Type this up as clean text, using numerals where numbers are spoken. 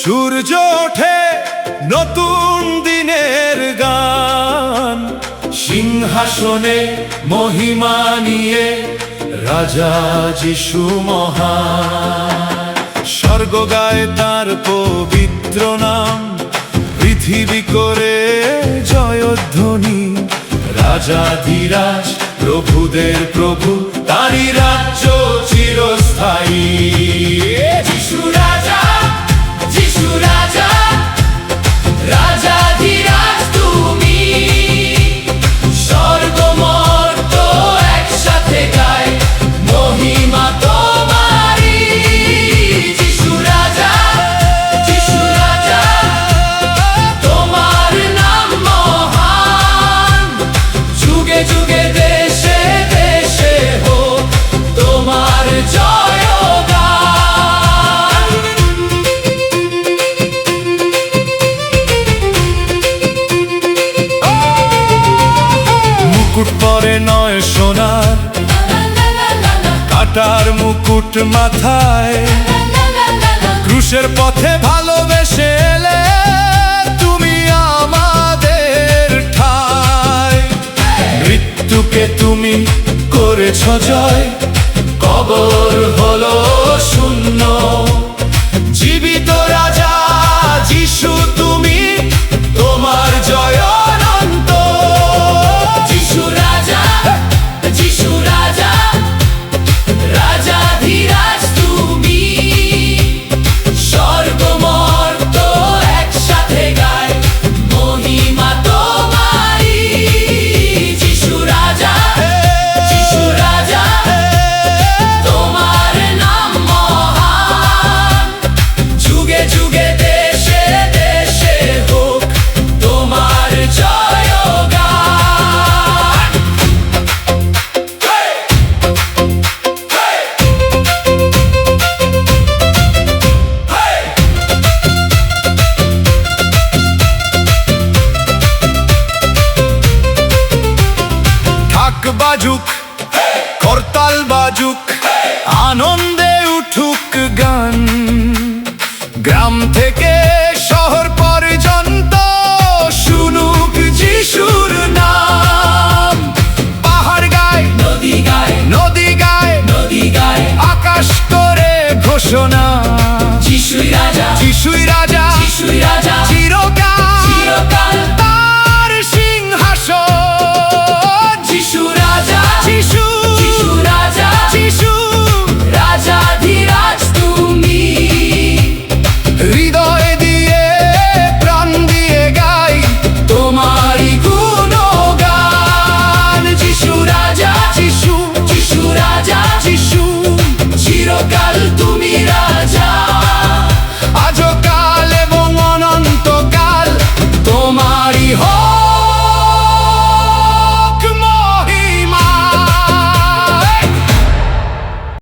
সূর্য ওঠে নতুন দিনের গান, সিংহাসনে মহিমা নিয়ে রাজা যিশু মহান। স্বর্গ গায় তার পবিত্র নাম, পৃথিবী করে জয়ধ্বনি। রাজাধিরাজ প্রভুদের প্রভু, তারই রাজ্য চিরস্থায়ী। যিশু রাজা, যিশু রাজা, রাজাধিরাজ তুমি। স্বর্গ মর্ত একসাথে গায় মহিমা তোমারি। যিশু রাজা, যিশু রাজা, তোমার নাম মহান। যুগে যুগে দেশে দেশে হোক তোমার জয়গান। মুকুট পরে নয় সোনার, কাটার মুকুট মাথায়। ক্রুশের পথে ভালোবেসে এলে তুমি আমাদের ঠাঁই। মৃত্যুকে তুমি করেছ জয়, কবর হলো শূন্য। জীবিত রাজা যিশু তুমি, তোমার জয় অনন্ত। যিশু রাজা, যিশু রাজা, রাজাধিরাজ তুমি। স্বর্গ মর্ত একসাথে গায় মহিমা তোমারি। যিশু রাজা, যিশু রাজা, তোমার নাম মহান। যুগে যুগে দেশে দেশে হোক তোমার জয়গান। ঢাক বাজুক, করতাল বাজুক, আনন্দে উঠুক গান। গ্রাম থেকে শহর পর্যন্ত শুনুক যিশুর নাম। পাহাড় গায়, নদী গায়, নদী গায়, নদী গায়, আকাশ করে ঘোষণা। যিশুই রাজা, যিশুই রাজা, যিশুই রাজা, চিরকাল, চিরকাল তার সিংহাসন। যিশু রাজা, যিশু, যিশু রাজা, যিশু, রাজাধিরাজ তুমি। হৃদয় দিয়ে প্রাণ দিয়ে গাই তোমারই গুণগান। যিশু রাজা, যিশু, যিশু রাজা, যিশু, চিরকাল